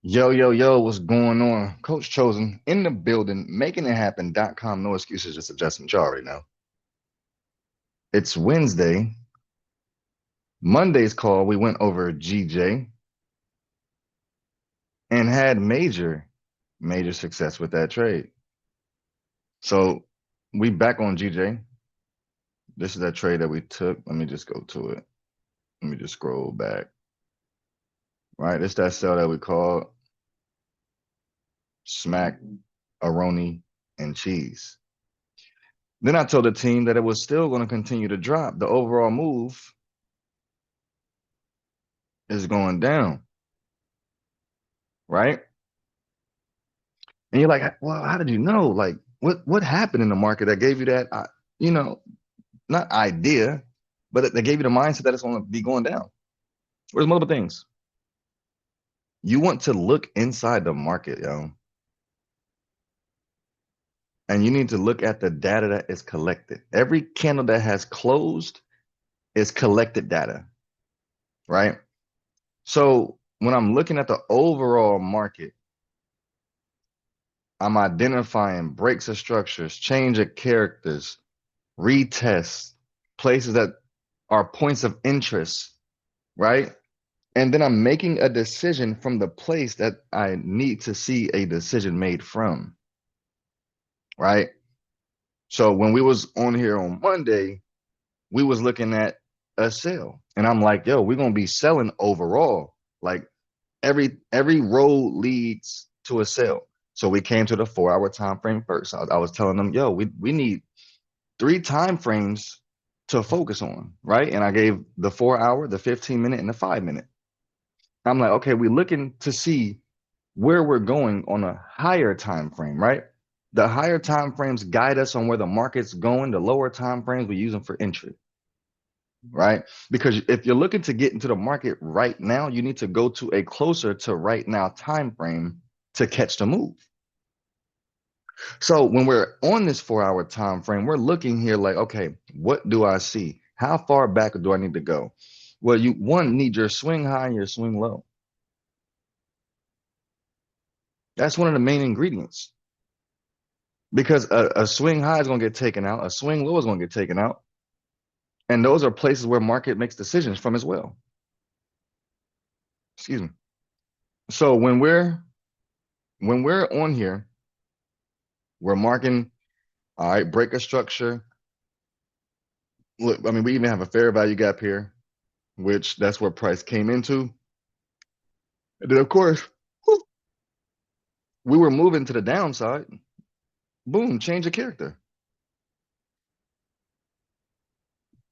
Yo, what's going on? Coach Chosen in the building, making it happen.com. No excuses, just adjustment. You already know. It's Wednesday. Monday's call, we went over GJ and had major success with that trade. So we back on GJ. This is that trade that we took. Let me just go to it. Let me just scroll back. Right, it's that sell that we called smack, aroni, and cheese. Then I told the team that it was still going to continue to drop. The overall move is going down, right? And you're like, well, how did you know? Like, what happened in the market that gave you that, you know, not idea, but that gave you the mindset that it's going to be going down? There's multiple things. You want to look inside the market, yo, and you need to look at the data that is collected. Every candle that has closed is collected data, right? So when I'm looking at the overall market, I'm identifying breaks of structures, change of characters, retests, places that are points of interest, right? And then I'm making a decision from the place that I need to see a decision made from, right? So when we was on here on Monday, we was looking at a sale. And I'm like, yo, we're gonna be selling overall. Like every road leads to a sale. So we came to the 4 hour time frame first. I was telling them, yo, we need three time frames to focus on, right? And I gave the 4 hour, the 15 minute, and the 5 minute. I'm like, okay, we're looking to see where we're going on a higher time frame, right? The higher time frames guide us on where the market's going. The lower time frames we use them for entry, right? Because if you're looking to get into the market right now, you need to go to a closer to right now time frame to catch the move. So when we're on this 4 hour time frame, we're looking here like, okay, what do I see? How far back do I need to go? Well, you one need your swing high and your swing low. That's one of the main ingredients because a swing high is going to get taken out, a swing low is going to get taken out, and those are places where market makes decisions from as well. Excuse me. So when we're on here, we're marking, all right, break a structure. Look, I mean, we even have a fair value gap here, which that's where price came into. And then of course, we were moving to the downside. Boom, change of character.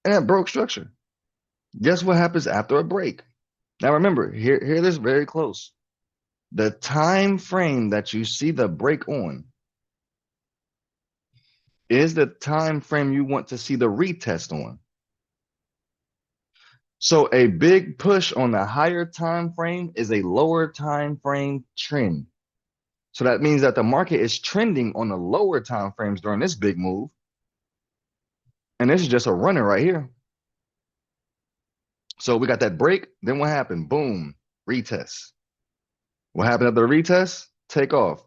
And that broke structure. Guess what happens after a break? Now remember, hear this very close. The time frame that you see the break on is the time frame you want to see the retest on. So a big push on the higher time frame is a lower time frame trend. So that means that the market is trending on the lower time frames during this big move. And this is just a runner right here. So we got that break. Then what happened? Boom, retest. What happened at the retest? Take off,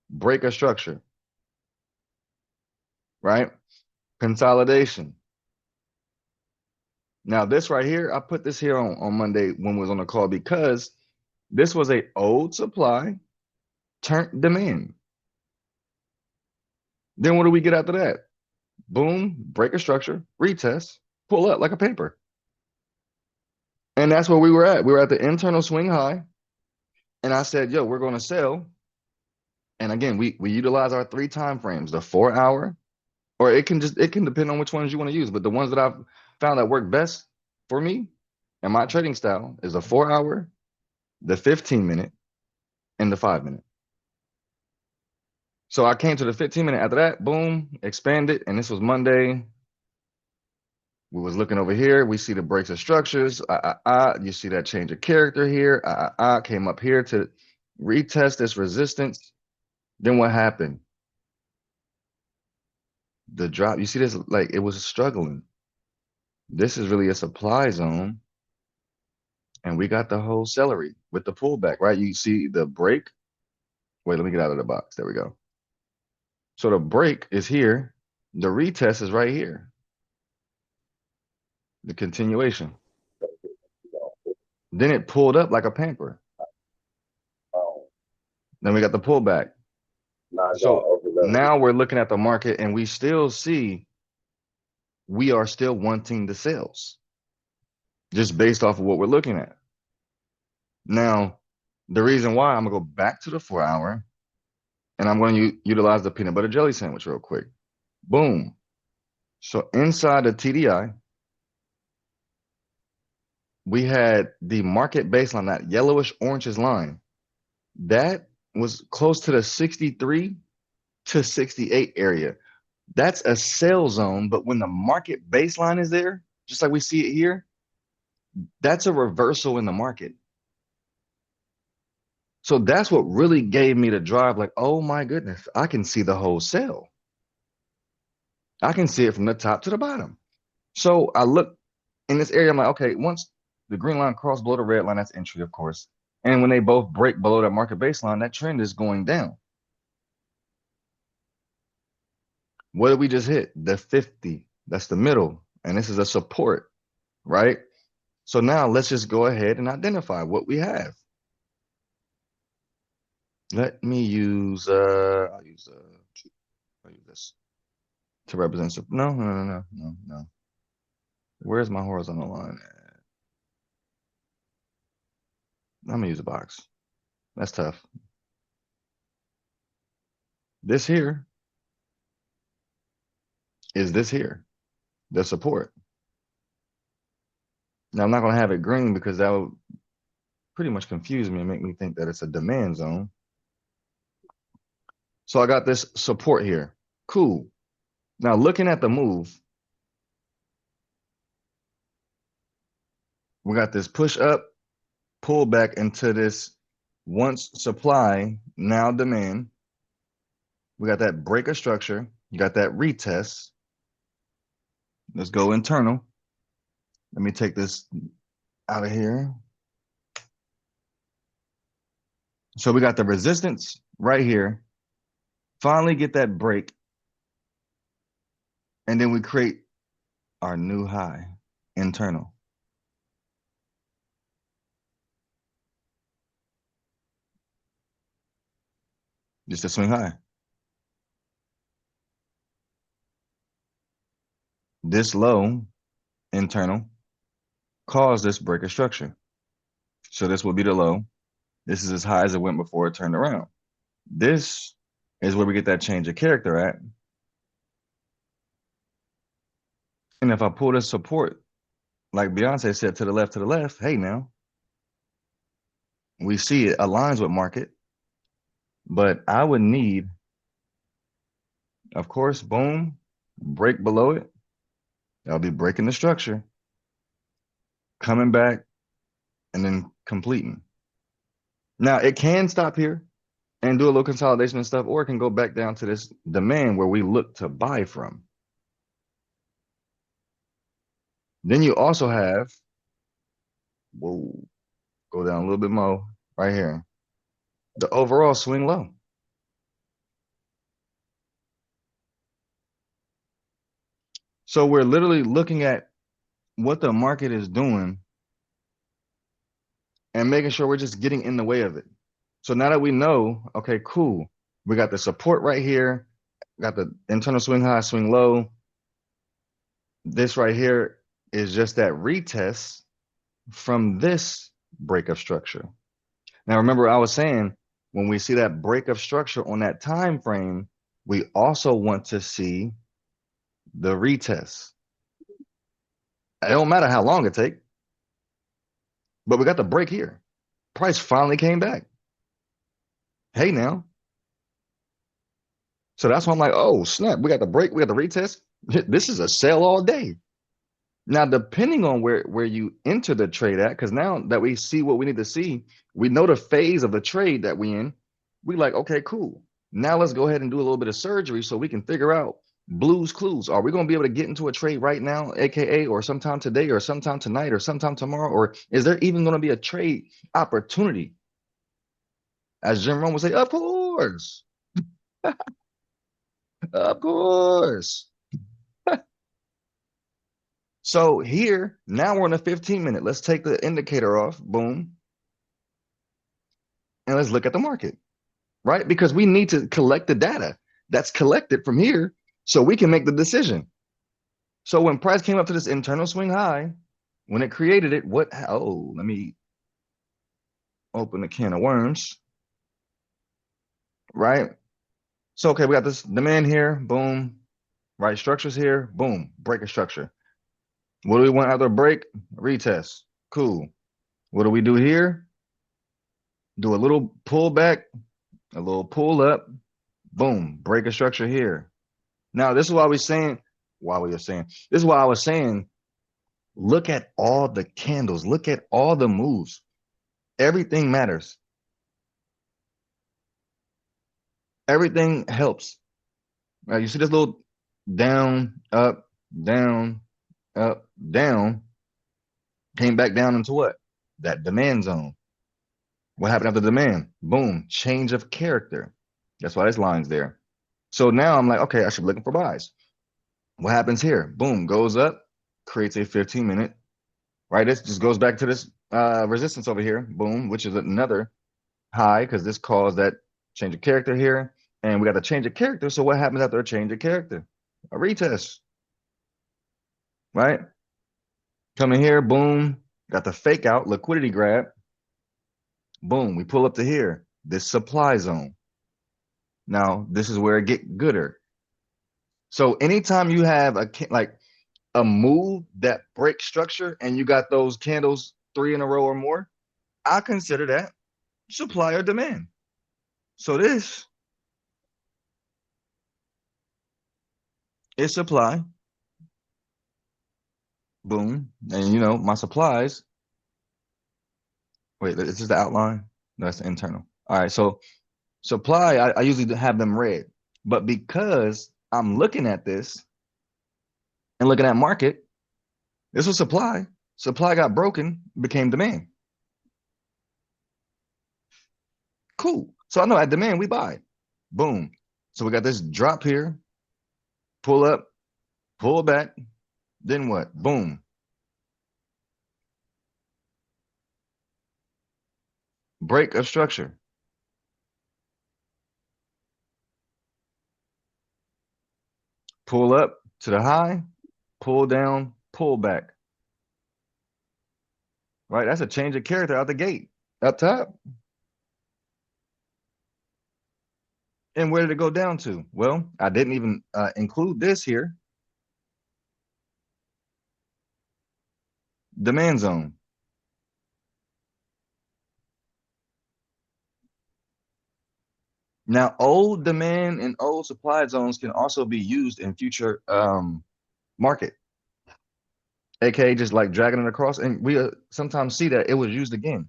break a structure, right? Consolidation. Now this right here, I put this here on Monday when we was on the call because this was a old supply turned demand. Then what do we get after that? Boom, break a structure, retest, pull up like a paper. And that's where we were at. We were at the internal swing high. And I said, yo, we're going to sell. And again, we utilize our three time frames, the 4 hour, or it can depend on which ones you want to use. But the ones that I've found that work best for me and my trading style is the 4 hour, the 15 minute, and the 5 minute. So I came to the 15 minute after that, boom, expanded. And this was Monday. We was looking over here. We see the breaks of structures. You see that change of character here. Came up here to retest this resistance. Then what happened? The drop. You see this? Like it was struggling. This is really a supply zone. And we got the whole celery with the pullback, right? You see the break. Wait, let me get out of the box. There we go. So the break is here. The retest is right here. The continuation. Then it pulled up like a pamper. Then we got the pullback. So now we're looking at the market and we still see we are still wanting the sales just based off of what we're looking at. Now, the reason why I'm gonna go back to the 4-hour and I'm going to utilize the peanut butter jelly sandwich real quick. Boom. So inside the TDI, we had the market baseline, that yellowish orangish line. That was close to the 63 to 68 area. That's a sell zone, but when the market baseline is there, just like we see it here, that's a reversal in the market. So that's what really gave me the drive, like, oh my goodness, I can see the whole sell. I can see it from the top to the bottom. So I look in this area, I'm like, okay, once the green line crossed below the red line, that's entry, of course. And when they both break below that market baseline, that trend is going down. What did we just hit? The 50. That's the middle. And this is a support, right? So now let's just go ahead and identify what we have. Let me use I'll use this to represent no. Where's my horizontal line at? I'm gonna use a box. That's tough. This here is this here, the support. Now I'm not gonna have it green because that would pretty much confuse me and make me think that it's a demand zone. So I got this support here. Cool. Now looking at the move, we got this push up, pull back into this once supply, now demand. We got that break of structure. You got that retest. Let's go internal. Let me take this out of here. So we got the resistance right here. Finally get that break. And then we create our new high, internal. Just a swing high. This low, internal, caused this break of structure. So this will be the low. This is as high as it went before it turned around. This is where we get that change of character at. And if I pull this support, like Beyonce said, to the left, hey now, we see it aligns with market, but I would need, of course, boom, break below it. I'll be breaking the structure, coming back, and then completing. Now, it can stop here and do a little consolidation and stuff, or it can go back down to this demand where we look to buy from. Then you also have, whoa, go down a little bit more right here, the overall swing low. So we're literally looking at what the market is doing and making sure we're just getting in the way of it. So now that we know, okay, cool, we got the support right here, got the internal swing high, swing low. This right here is just that retest from this break of structure. Now, remember, I was saying when we see that break of structure on that time frame, we also want to see the retest. It don't matter how long it takes, but we got the break here. Price finally came back. Hey now. So that's why I'm like, oh snap, we got the break, we got the retest. This is a sell all day. Now, depending on where you enter the trade at, because now that we see what we need to see, we know the phase of the trade that we in. We like, okay, cool. Now let's go ahead and do a little bit of surgery so we can figure out Blues Clues. Are we going to be able to get into a trade right now, aka, or sometime today, or sometime tonight, or sometime tomorrow? Or is there even going to be a trade opportunity? As Jim Rohn would say, of course, of course. So here, now we're on a 15-minute. Let's take the indicator off, boom, and let's look at the market, right? Because we need to collect the data that's collected from here so we can make the decision. So when price came up to this internal swing high, when it created it, let me open a can of worms, right? So, okay, we got this demand here, boom, right? Structures here, boom, break a structure. What do we want after a break? Retest. Cool. What do we do here? Do a little pullback, a little pull up, boom, break a structure here. Now, this is why this is why I was saying, look at all the candles, look at all the moves. Everything matters. Everything helps. Now, you see this little down, up, down, up, down, came back down into what? That demand zone. What happened after demand? Boom, change of character. That's why this line's there. So now I'm like, okay, I should be looking for buys. What happens here? Boom, goes up, creates a 15-minute, right? This just goes back to this resistance over here, boom, which is another high because this caused that change of character here. And we got the change of character. So what happens after a change of character? A retest, right? Come in here, boom, got the fake out, liquidity grab, boom, we pull up to here, this supply zone. Now, this is where it get gooder. So anytime you have a move that breaks structure and you got those candles 3 in a row or more, I consider that supply or demand. So this is supply, boom, and my supplies. Wait, is this the outline? No, that's the internal. All right, so supply, I usually have them red, but because I'm looking at this and looking at market, this was supply. Supply got broken, became demand. Cool. So I know at demand we buy. Boom. So we got this drop here, pull up, pull back, then what? Boom. Break of structure. Pull up to the high, pull down, pull back. Right? That's a change of character out the gate. Up top. And where did it go down to? Well, I didn't even include this here. Demand zone. Now, old demand and old supply zones can also be used in future market, aka just like dragging it across. And we sometimes see that it was used again.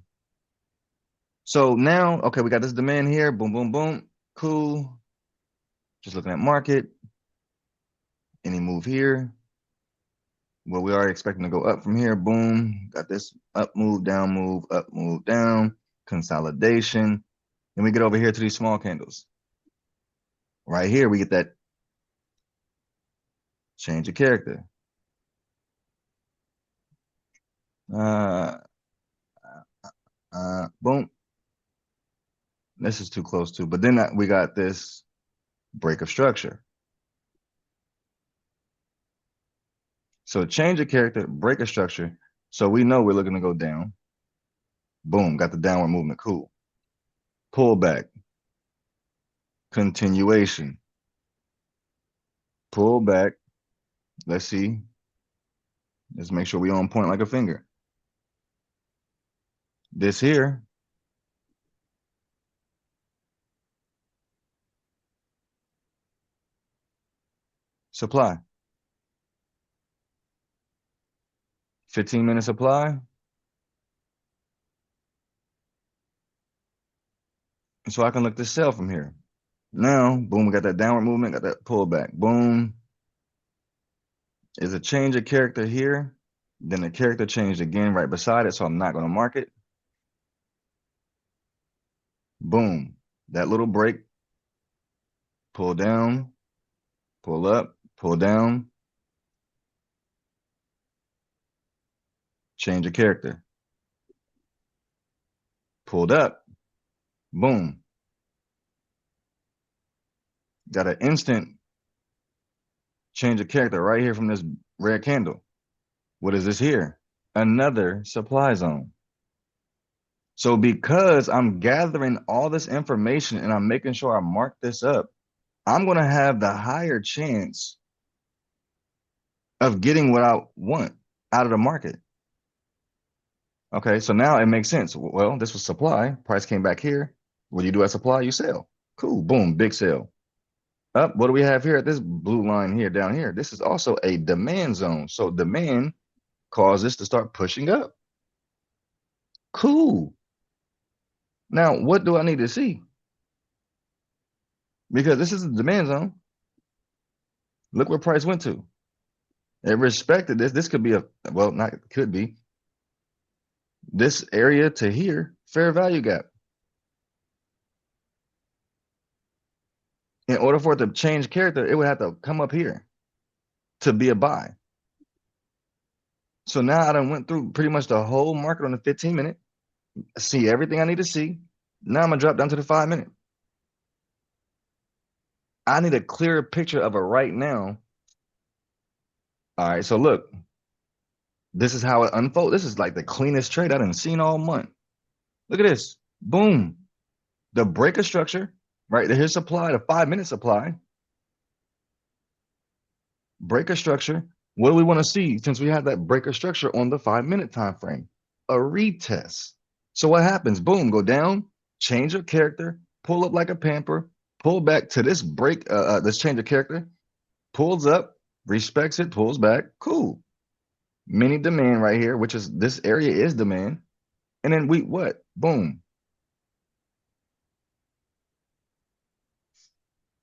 So now, okay, we got this demand here. Boom, boom, boom. Cool. Just looking at market. Any move here? Well, we are expecting to go up from here. Boom. Got this up move, up move, down. Consolidation. Then we get over here to these small candles. Right here, we get that change of character. Boom. This is too close to, but then we got this break of structure. So change of character, break of structure. So we know we're looking to go down. Boom, got the downward movement. Cool. Pull back. Continuation. Pull back. Let's see. Let's make sure we on point like a finger. This here. Supply. 15-minute supply. So I can look to sell from here. Now, boom, we got that downward movement, got that pullback. Boom. is a change of character here. Then the character changed again right beside it, so I'm not going to mark it. Boom. That little break, pull down, pull up, pull down, change of character. Pulled up, boom. Got an instant change of character right here from this red candle. What is this here? Another supply zone. So because I'm gathering all this information and I'm making sure I mark this up, I'm going to have the higher chance of getting what I want out of the market. Okay, so now it makes sense. Well, this was supply. Price came back here. What do you do at supply? You sell. Cool. Boom. Big sale. Up. What do we have here at this blue line here down here? This is also a demand zone. So demand caused this to start pushing up. Cool. Now, what do I need to see? Because this is a demand zone. Look where price went to. It respected this. This could be a, well, not could be. This area to here, fair value gap. In order for it to change character, it would have to come up here to be a buy. So now I done went through pretty much the whole market on the 15-minute, see everything I need to see. Now I'm gonna drop down to the 5-minute. I need a clearer picture of it right now. All right, so look, this is how it unfolds. This is like the cleanest trade I done seen all month. Look at this. Boom. The breaker structure, right? Here's supply, the 5-minute supply. Breaker structure. What do we want to see since we have that breaker structure on the 5-minute time frame? A retest. So what happens? Boom, go down, change of character, pull up like a pamper, pull back to this break, this change of character, pulls up, respects it, pulls back. Cool. Mini demand right here, which is this area is demand. And then we what? Boom.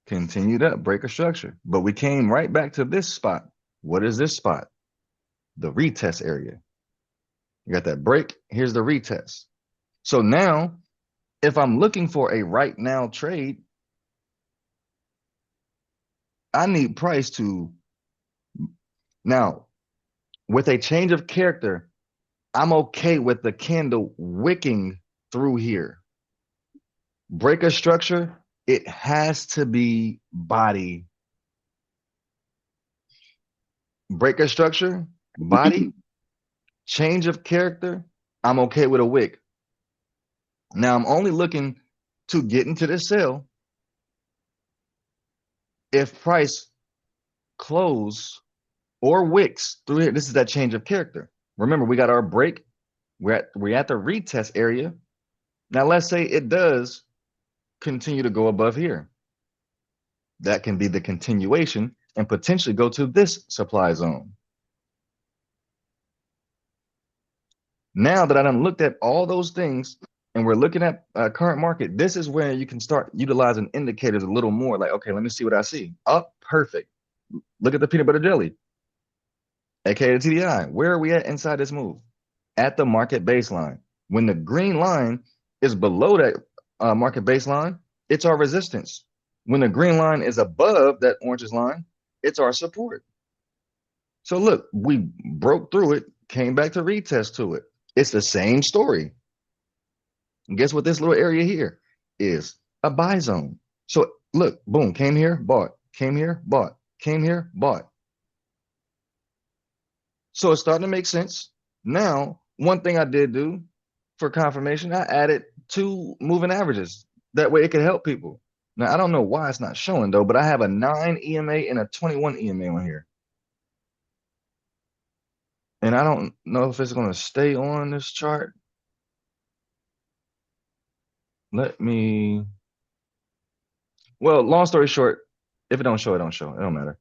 Continued up, breaker structure. But we came right back to this spot. What is this spot? The retest area. You got that break. Here's the retest. So now, if I'm looking for a right now trade, I need price to, now, with a change of character, I'm okay with the candle wicking through here. Breaker structure, it has to be body. Breaker structure, body, change of character, I'm okay with a wick. Now I'm only looking to get into this sell if price close or wicks through here. This is that change of character. Remember, we got our break. We're at the retest area. Now let's say it does continue to go above here. That can be the continuation and potentially go to this supply zone. Now that I done looked at all those things and we're looking at current market, this is where you can start utilizing indicators a little more. Like, okay, let me see what I see. Oh, perfect. Look at the peanut butter jelly, aka the TDI. Where are we at inside this move? At the market baseline. When the green line is below that market baseline, it's our resistance. When the green line is above that orange line, it's our support. So look, we broke through it, came back to retest to it. It's the same story. And guess what this little area here is? A buy zone. So look, boom, came here, bought, came here, bought, came here, bought. So it's starting to make sense. Now, one thing I did do for confirmation, I added 2 moving averages. That way it can help people. Now, I don't know why it's not showing though, but I have a 9 EMA and a 21 EMA on here. And I don't know if it's going to stay on this chart. Let me, well, long story short, if it don't show, it don't show. It don't matter.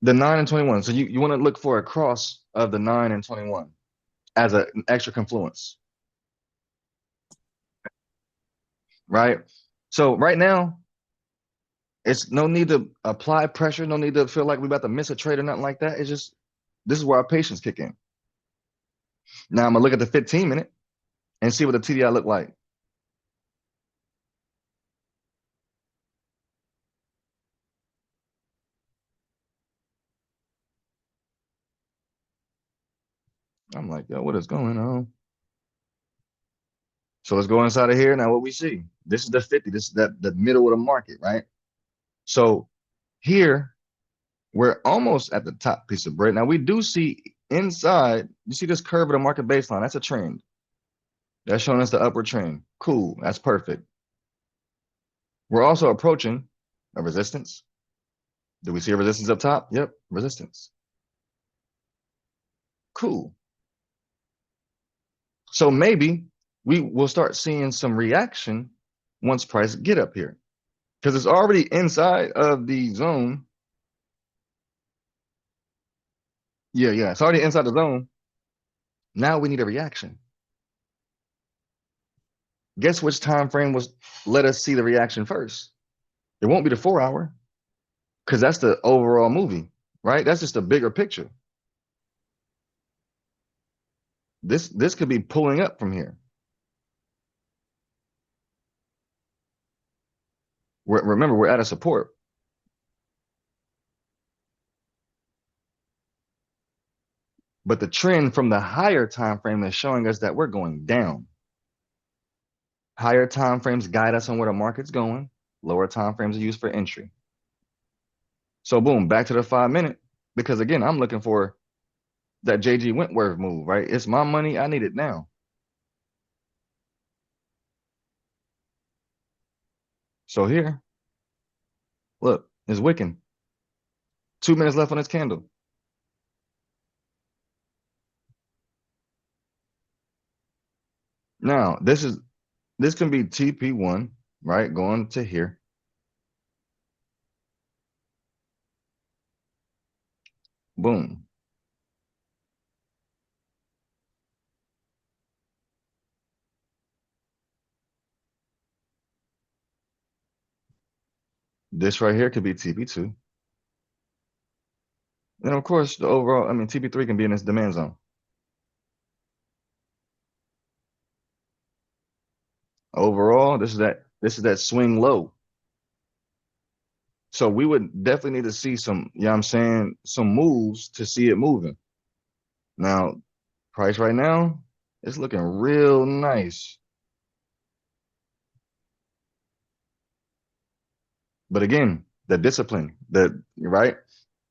The 9 and 21. So you want to look for a cross of the 9 and 21 as an extra confluence, right? So right now, It's no need to apply pressure, no need to feel like we about to miss a trade or nothing like that. It's just this is where our patience kick in. Now I'm gonna look at the 15 minute and see what the TDI look like. I'm like, yo, what is going on? So let's go inside of here. Now what we see. This is the 50. This is the middle of the market, right? So here we're almost at the top piece of bread. Now we do see inside, you see this curve of the market baseline. That's a trend. That's showing us the upward trend. Cool. That's perfect. We're also approaching a resistance. Do we see a resistance up top? Yep, resistance. Cool. So maybe we will start seeing some reaction once price get up here because it's already inside of the zone. Yeah, it's already inside the zone. Now we need a reaction. Guess which time frame was let us see the reaction first? It won't be the 4 hour because that's the overall movie, right? That's just a bigger picture. This could be pulling up from here. Remember, we're at a support. But the trend from the higher time frame is showing us that we're going down. Higher time frames guide us on where the market's going. Lower time frames are used for entry. So boom, back to the 5 minute. Because again, I'm looking for that JG Wentworth move, right? It's my money. I need it now. So here, look, it's wicking. 2 minutes left on its candle. Now, this can be TP1, right? Going to here. Boom. This right here could be TP2. And of course, the overall, I mean, TP3 can be in this demand zone. Overall, this is that swing low. So we would definitely need to see some, you know what I'm saying, some moves to see it moving. Now, price right now is looking real nice. But again, the discipline, the right?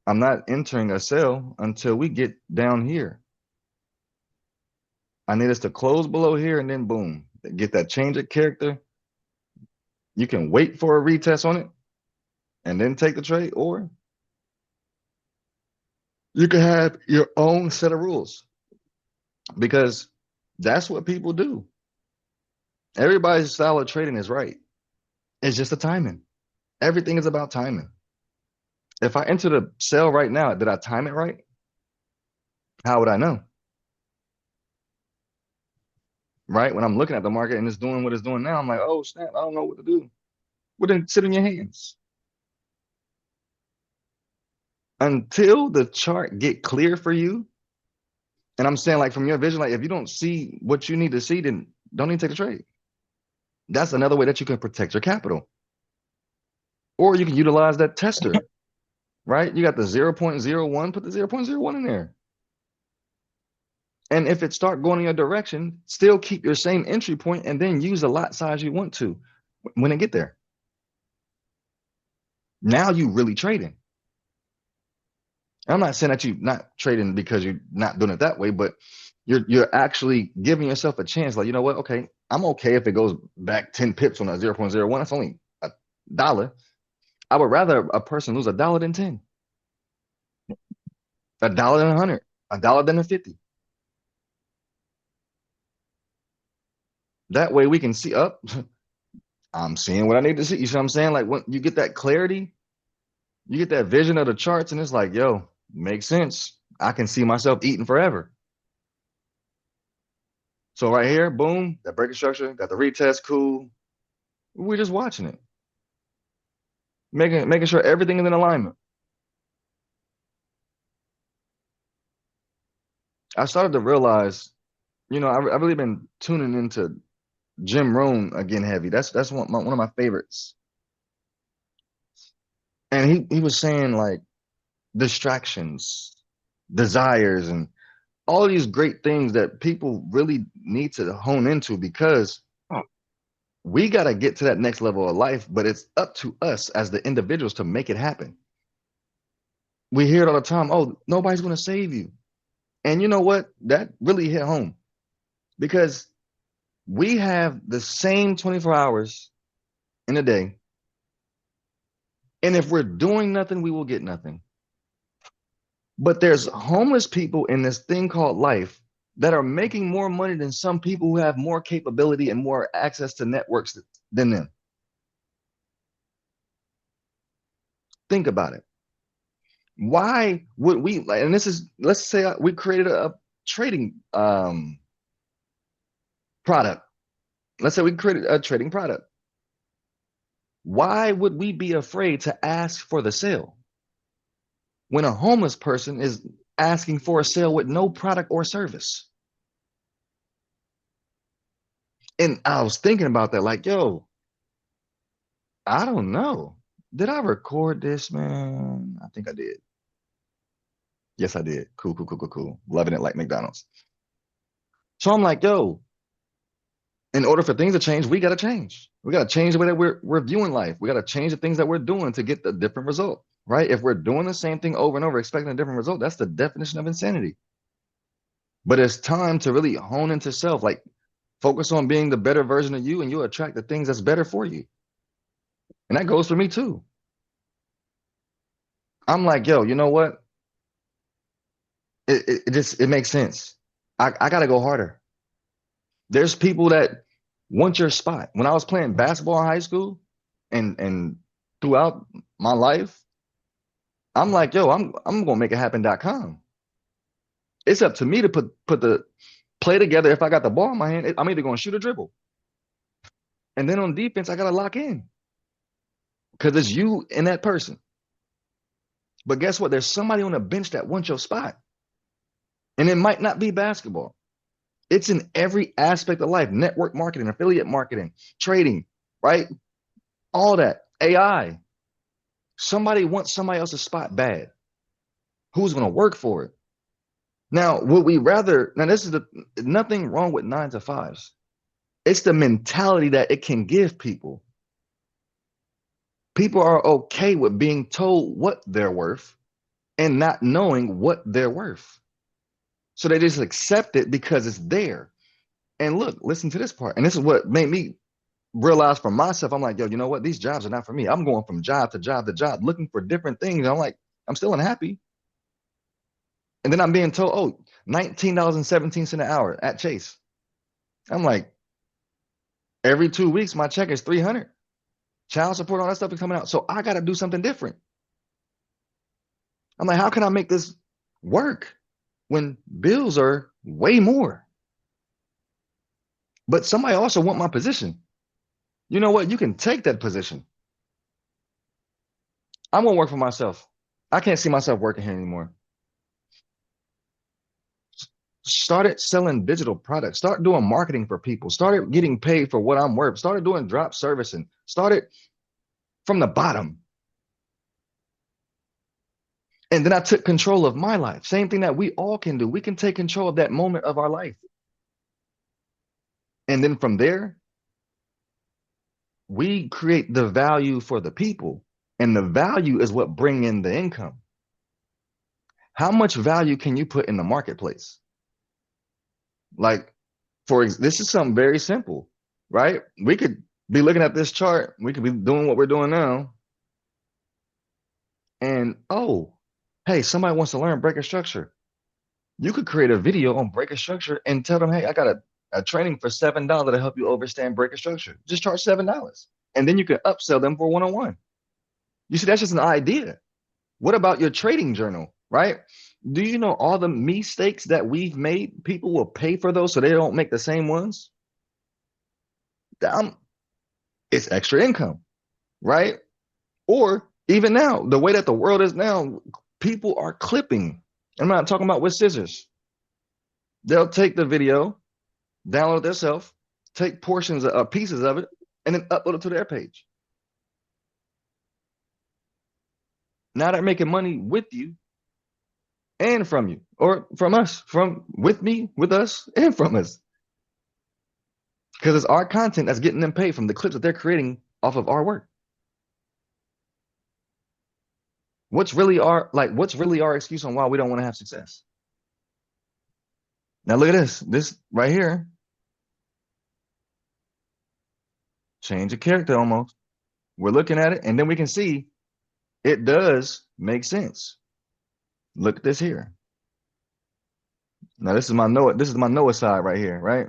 I'm not entering a sell until we get down here. I need us to close below here and then boom, get that change of character. You can wait for a retest on it and then take the trade, or you can have your own set of rules because that's what people do. Everybody's style of trading is right. It's just the timing. Everything is about timing. If I enter the sell right now, did I time it right? How would I know? Right? When I'm looking at the market and it's doing what it's doing now, I'm like, oh snap, I don't know what to do. Well, then sit in your hands until the chart get clear for you. And I'm saying, like, from your vision, like, if you don't see what you need to see, then don't even take the trade. That's another way that you can protect your capital. Or you can utilize that tester, right? You got the 0.01, put the 0.01 in there. And if it start going in your direction, still keep your same entry point and then use the lot size you want to when it get there. Now you really trading. I'm not saying that you're not trading because you're not doing it that way, but you're actually giving yourself a chance. Like, you know what? Okay, I'm okay if it goes back 10 pips on a 0.01. That's only $1. I would rather a person lose $1 than 10, $1 than 100, $1 than a 50. That way we can see up. I'm seeing what I need to see. You see what I'm saying? Like when you get that clarity, you get that vision of the charts, and it's like, yo, makes sense. I can see myself eating forever. So right here, boom, that breaking structure, got the retest, cool. We're just watching it. making sure everything is in alignment. I started to realize, I've really been tuning into Jim Rohn again heavy. That's one of my favorites. And he was saying like distractions, desires, and all these great things that people really need to hone into because we got to get to that next level of life, but it's up to us as the individuals to make it happen. We hear it all the time. Oh, nobody's going to save you. And you know what? That really hit home because we have the same 24 hours in a day. And if we're doing nothing, we will get nothing. But there's homeless people in this thing called life that are making more money than some people who have more capability and more access to networks than them. Think about it. Why would we, and this is, let's say we created a trading product. Let's say we created a trading product. Why would we be afraid to ask for the sale when a homeless person is asking for a sale with no product or service? And I was thinking about that, like, yo, I don't know. Did I record this, man? I think I did. Yes, I did. Cool, cool, cool, cool, cool. Loving it like McDonald's. So I'm like, yo, in order for things to change, we got to change. We got to change the way that we're viewing life. We got to change the things that we're doing to get the different result, right? If we're doing the same thing over and over, expecting a different result, that's the definition of insanity. But it's time to really hone into self, like focus on being the better version of you, and you'll attract the things that's better for you. And that goes for me too. I'm like, yo, you know what? It just it makes sense. I gotta go harder. There's people that want your spot. When I was playing basketball in high school and throughout my life, I'm like, yo, I'm gonna make it happen.com. It's up to me to put the play together. If I got the ball in my hand, I'm either gonna shoot or dribble. And then on defense, I gotta lock in because it's you and that person. But guess what? There's somebody on the bench that wants your spot. And it might not be basketball. It's in every aspect of life, network marketing, affiliate marketing, trading, right? All that, AI. Somebody wants somebody else's spot bad. Who's going to work for it? Now, would we rather, now this is nothing wrong with 9 to 5s. It's the mentality that it can give people. People are okay with being told what they're worth and not knowing what they're worth. So they just accept it because it's there. And look, listen to this part. And this is what made me realize for myself. I'm like, yo, you know what? These jobs are not for me. I'm going from job to job to job, looking for different things. I'm like, I'm still unhappy. And then I'm being told, oh, $19.17 an hour at Chase. I'm like, every 2 weeks, my check is 300. Child support, all that stuff is coming out. So I got to do something different. I'm like, how can I make this work when bills are way more? But somebody also want my position. You know what? You can take that position. I'm gonna work for myself. I can't see myself working here anymore. Started selling digital products. Start doing marketing for people. Started getting paid for what I'm worth. Started doing drop servicing. Started from the bottom. And then I took control of my life. Same thing that we all can do. We can take control of that moment of our life. And then from there, we create the value for the people. And the value is what bring in the income. How much value can you put in the marketplace? Like, this is something very simple, right? We could be looking at this chart. We could be doing what we're doing now. And, oh, hey, somebody wants to learn breaker structure. You could create a video on breaker structure and tell them, hey, I got a training for $7 to help you understand breaker structure. Just charge $7. And then you can upsell them for one-on-one. You see, that's just an idea. What about your trading journal, right? Do you know all the mistakes that we've made? People will pay for those so they don't make the same ones. It's extra income, right? Or even now, the way that the world is now, people are clipping. I'm not talking about with scissors. They'll take the video, download it themselves, take portions of pieces of it, and then upload it to their page. Now they're making money with you and from you, or from us, from with me, with us, and from us. Because it's our content that's getting them paid from the clips that they're creating off of our work. What's really our excuse on why we don't want to have success? Now look at this. This right here, change of character almost. We're looking at it, and then we can see it does make sense. Look at this here. Now this is my Noah side right here, right?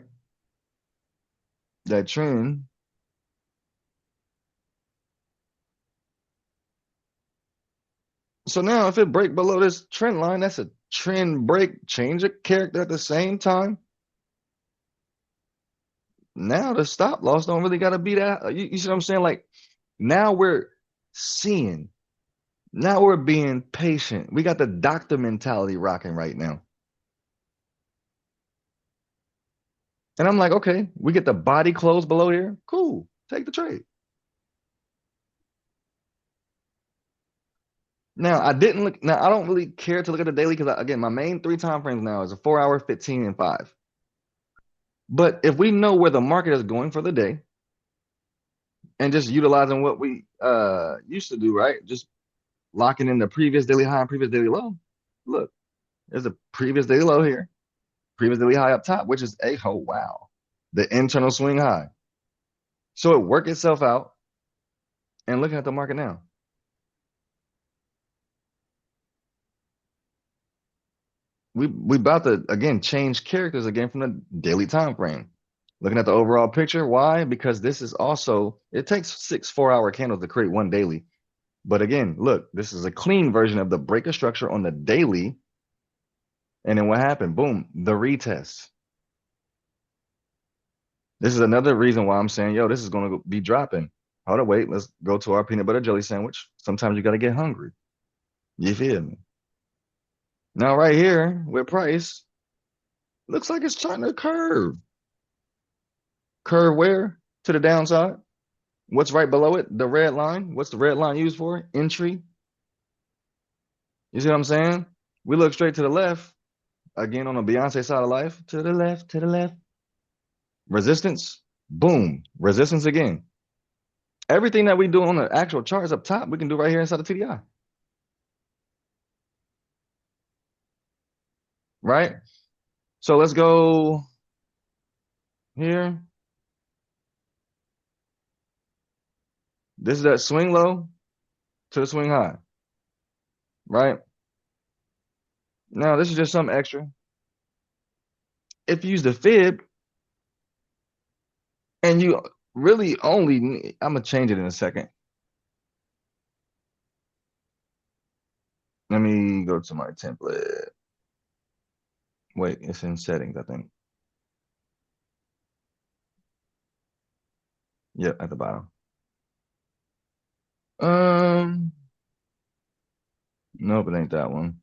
That trend. So now if it break below this trend line, that's a trend break, change of character at the same time. Now the stop loss don't really got to be that. You see what I'm saying? Like now we're seeing, now we're being patient. We got the doctor mentality rocking right now. And I'm like, okay, we get the body close below here. Cool. Take the trade. Now I didn't look. Now I don't really care to look at the daily because again, my main 3 time frames now is a 4 hour, 15, and 5. But if we know where the market is going for the day, and just utilizing what we used to do, right? Just locking in the previous daily high and previous daily low. Look, there's a previous daily low here, previous daily high up top, which is a oh wow, the internal swing high. So it worked itself out. And looking at the market now, we about to again change characters again from the daily time frame. Looking at the overall picture, why? Because this is also it takes 6 4 hour candles to create one daily. But again, look, this is a clean version of the breaker structure on the daily. And then what happened? Boom, the retest. This is another reason why I'm saying, yo, this is going to be dropping. Hold on, wait, let's go to our peanut butter jelly sandwich. Sometimes you got to get hungry. You feel me? Now, right here with price, looks like it's trying to curve. Curve where? To the downside. What's right below it? The red line. What's the red line used for? Entry. You see what I'm saying? We look straight to the left. Again, on the Beyonce side of life. To the left, to the left. Resistance. Boom. Resistance again. Everything that we do on the actual charts up top, we can do right here inside the TDI. Right? So let's go here. This is that swing low to the swing high. Right? Now, this is just something extra. If you use the fib and you really only, I'm going to change it in a second. Let me go to my template. Wait, it's in settings, I think. Yep, at the bottom. Nope, it ain't that one.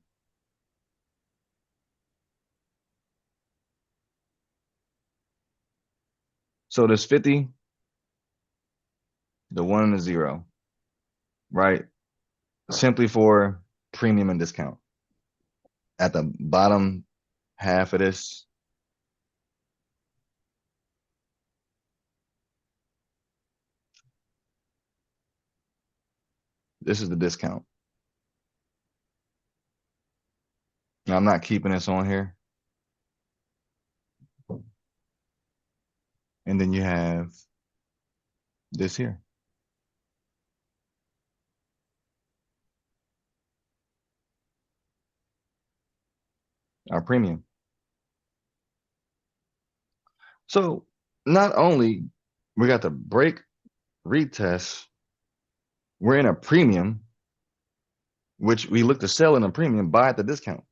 So there's 50, the 1 and the 0, right? Simply for premium and discount. At the bottom half of this, this is the discount. Now, I'm not keeping this on here. And then you have this here. Our premium. So not only we got the break retest, we're in a premium, which we look to sell in a premium, buy at the discount.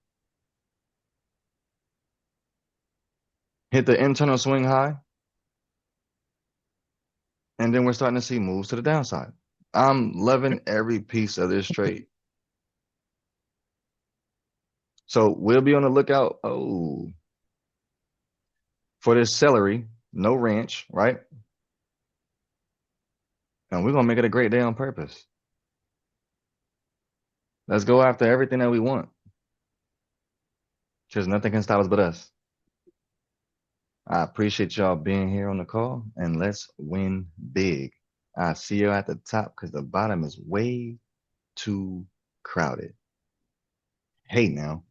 Hit the internal swing high. And then we're starting to see moves to the downside. I'm loving every piece of this trade. So we'll be on the lookout. Oh, for this celery, no ranch, right? And we're gonna make it a great day on purpose. Let's go after everything that we want. Because nothing can stop us but us. I appreciate y'all being here on the call, and let's win big. I see you at the top because the bottom is way too crowded. Hey now.